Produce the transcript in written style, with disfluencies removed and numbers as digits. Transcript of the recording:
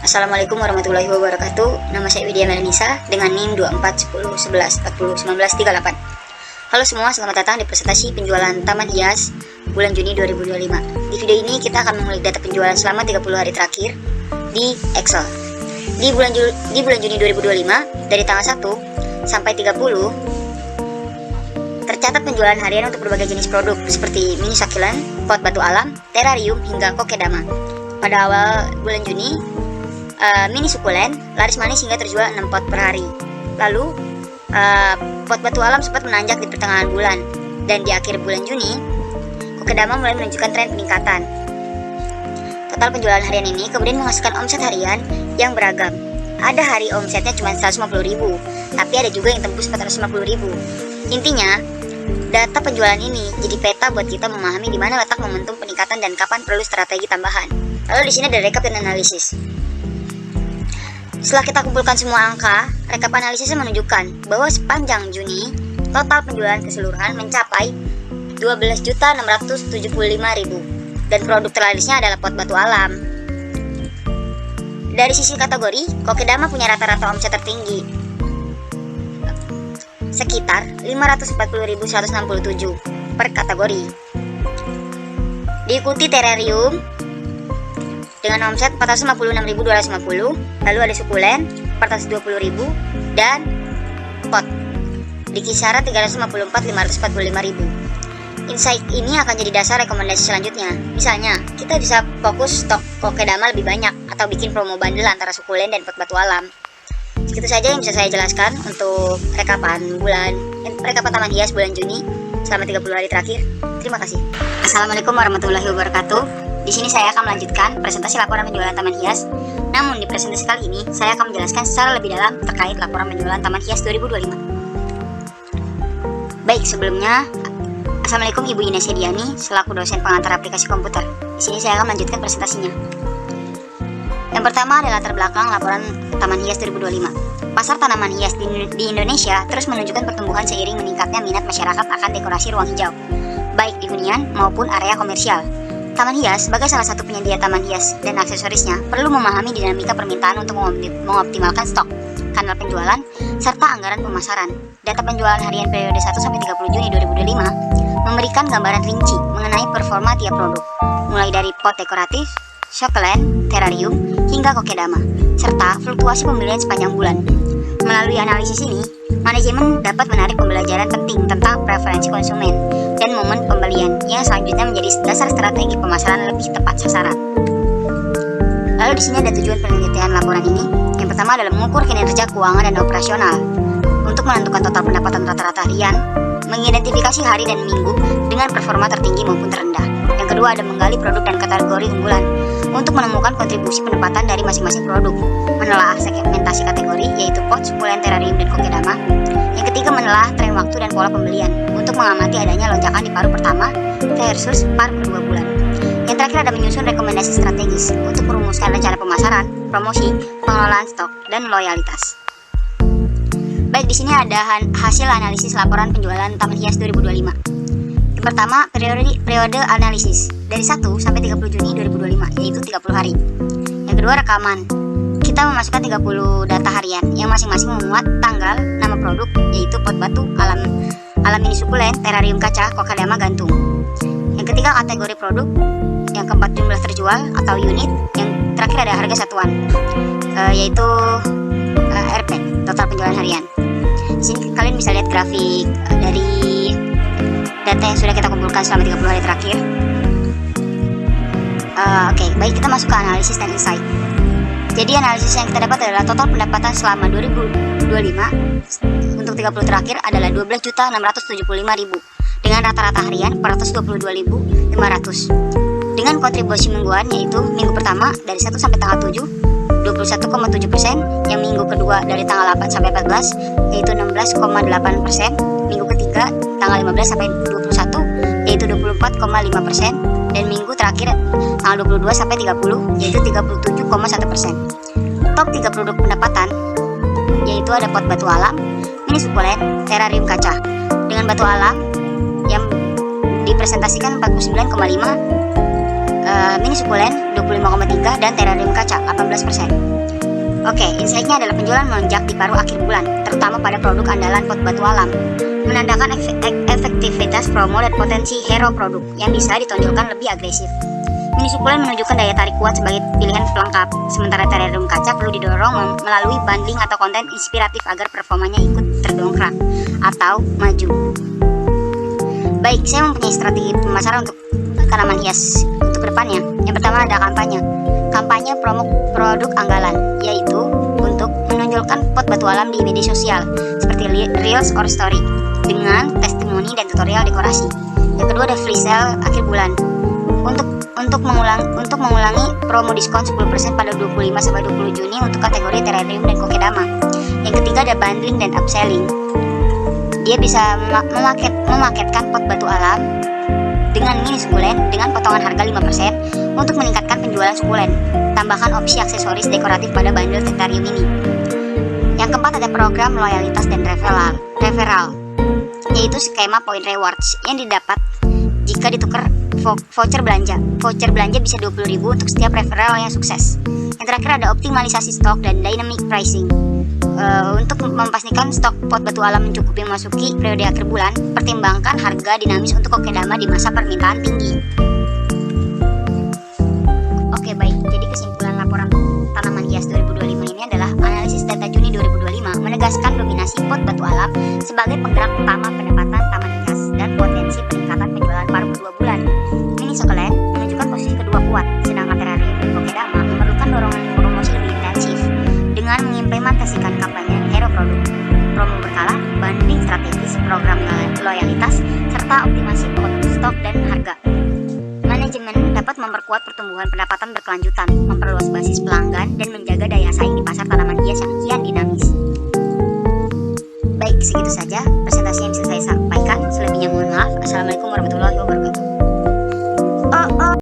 Assalamualaikum warahmatullahi wabarakatuh. Nama saya Widya Melanisa dengan NIM 241011401938. Halo semua, selamat datang di presentasi penjualan Taman Hias bulan Juni 2025. Di video ini kita akan mengulik data penjualan selama 30 hari terakhir di Excel. Di bulan Juni 2025, dari tanggal 1 sampai 30, tercatat penjualan harian untuk berbagai jenis produk seperti mini succulent, pot batu alam, terrarium, hingga kokedama. Pada awal bulan Juni, mini sukulent laris manis hingga terjual 6 pot per hari. Lalu pot batu alam sempat menanjak di pertengahan bulan, dan di akhir bulan Juni kokedama mulai menunjukkan tren peningkatan. Total penjualan harian ini kemudian menghasilkan omset harian yang beragam. Ada hari omsetnya cuma 150.000, tapi ada juga yang tembus 450.000. Intinya, data penjualan ini jadi peta buat kita memahami di mana letak momentum peningkatan dan kapan perlu strategi tambahan. Lalu di sini ada rekap dan analisis. Setelah kita kumpulkan semua angka, rekap analisisnya menunjukkan bahwa sepanjang Juni, total penjualan keseluruhan mencapai 12.675.000 dan produk terlarisnya adalah pot batu alam. Dari sisi kategori, kokedama punya rata-rata omset tertinggi, sekitar 540.167 per kategori. Diikuti terrarium dengan omset 456.250, lalu ada sukulen 420.000 dan pot di kisaran 354.545.000. Insight ini akan jadi dasar rekomendasi selanjutnya. Misalnya, kita bisa fokus stok kokedama lebih banyak atau bikin promo bundle antara sukulen dan pot batu alam. Segitu saja yang bisa saya jelaskan untuk rekapan Taman Hias bulan Juni selama 30 hari terakhir. Terima kasih. Assalamualaikum warahmatullahi wabarakatuh. Di sini saya akan melanjutkan presentasi laporan penjualan Taman Hias. Namun di presentasi kali ini saya akan menjelaskan secara lebih dalam terkait laporan penjualan Taman Hias 2025. Baik, sebelumnya Assalamualaikum Ibu Ines Diani selaku dosen pengantar aplikasi komputer. Di sini saya akan melanjutkan presentasinya. Yang pertama adalah latar belakang laporan Taman Hias 2025. Pasar tanaman hias di Indonesia terus menunjukkan pertumbuhan seiring meningkatnya minat masyarakat akan dekorasi ruang hijau, baik di hunian maupun area komersial. Taman Hias sebagai salah satu penyedia taman hias dan aksesorisnya perlu memahami dinamika permintaan untuk mengoptimalkan stok, kanal penjualan, serta anggaran pemasaran. Data penjualan harian periode 1-30 Juni 2025 memberikan gambaran rinci mengenai performa tiap produk, mulai dari pot dekoratif, succulent, terrarium, hingga kokedama, serta fluktuasi pembelian sepanjang bulan. Melalui analisis ini, manajemen dapat menarik pembelajaran penting tentang preferensi konsumen dan momen pembelian yang selanjutnya menjadi dasar strategi pemasaran lebih tepat sasaran. Lalu di sini ada tujuan penelitian laporan ini. Yang pertama adalah mengukur kinerja keuangan dan operasional untuk menentukan total pendapatan rata-rata harian, mengidentifikasi hari dan minggu dengan performa tertinggi maupun terendah. Yang kedua ada menggali produk dan kategori unggulan untuk menemukan kontribusi pendapatan dari masing-masing produk, menelaah segmentasi kategori yaitu pot, sukulen, terrarium, dan kokedama. Yang ketiga menelaah tren waktu dan pola pembelian untuk mengamati adanya lonjakan di paruh pertama versus paruh kedua bulan. Yang terakhir ada menyusun rekomendasi strategis untuk merumuskan rencana pemasaran, promosi, pengelolaan stok, dan loyalitas. Baik, di sini ada hasil analisis laporan penjualan Taman Hias 2025. Yang pertama, periode analisis dari 1 sampai 30 Juni 2025, yaitu 30 hari. Yang kedua, rekaman. Kita memasukkan 30 data harian yang masing-masing memuat tanggal, nama produk, yaitu pot batu, alam mini sukulen, terrarium kaca, kokedama, gantung. Yang ketiga, kategori produk. Yang keempat, jumlah terjual atau unit. Yang terakhir ada harga satuan, yaitu RP, total penjualan harian. Di sini kalian bisa lihat grafik dari data yang sudah kita kumpulkan selama 30 hari terakhir. Oke, baik, kita masuk ke analisis dan insight. Jadi analisis yang kita dapat adalah total pendapatan selama 2025 untuk 30 terakhir adalah 12.675.000 dengan rata-rata harian 422.500 dengan kontribusi mingguan yaitu minggu pertama dari 1 sampai tanggal 7 21,7%, yang minggu kedua dari tanggal 8 sampai 14 yaitu 16,8%, minggu ketiga tanggal 15 sampai 21 yaitu 24,5%, dan minggu terakhir tanggal 22 sampai 30 yaitu 37,1%. Top 3 produk pendapatan yaitu ada pot batu alam, mini sukulen, terrarium kaca. Dengan batu alam yang dipresentasikan 49,5 mini sukulen 25,3 dan terarium kaca 18%. Oke, insight-nya adalah penjualan melonjak di paruh akhir bulan, terutama pada produk andalan pot batu alam, menandakan efektivitas promo dan potensi hero produk yang bisa ditonjolkan lebih agresif. Mini sukulen menunjukkan daya tarik kuat sebagai pilihan pelengkap, sementara terarium kaca perlu didorong melalui bundling atau konten inspiratif agar performanya ikut terdongkrak atau maju. Baik, saya mempunyai strategi pemasaran untuk tanaman hias untuk kedepannya. Yang pertama ada kampanye promo produk anggalan, yaitu untuk menonjolkan pot batu alam di media sosial seperti Reels or Story dengan testimoni dan tutorial dekorasi. Yang kedua ada free sale akhir bulan untuk mengulangi promo diskon 10% pada 25-20 Juni untuk kategori terarium dan kokedama. Yang ketiga ada bundling dan upselling. Dia bisa memaketkan pot batu alam dengan mini sukulen dengan potongan harga 5% untuk meningkatkan penjualan sukulen. Tambahkan opsi aksesoris dekoratif pada bundle terarium ini. Yang keempat ada program loyalitas dan referral, yaitu skema point rewards yang didapat jika ditukar voucher belanja. Voucher belanja bisa 20.000 untuk setiap referral yang sukses. Yang terakhir ada optimalisasi stok dan dynamic pricing. Untuk memastikan stok pot batu alam mencukupi memasuki periode akhir bulan, pertimbangkan harga dinamis untuk kokedama di masa permintaan tinggi. Oke, baik. Jadi kesimpulan laporan tanaman hias 2025 ini adalah analisis data Juni 2025 menegaskan dominasi pot batu alam sebagai penggerak utama pendapatan taman hias dan potensi peningkatan penjualan paruh 2 bulan. Mini sukulen menunjukkan posisi kedua kuat, sedangkan terarium dan kokedama memerlukan dorongan promosi lebih intensif dengan mengimplementasikan kampanye hero produk, promo berkala, bundling strategis, program loyalitas, serta optimasi stok dan harga. Manajemen dapat memperkuat pertumbuhan pendapatan berkelanjutan, memperluas basis pelanggan, dan menjaga daya saing di pasar tanaman hias yang kian dinamis. Baik, segitu saja presentasi yang bisa saya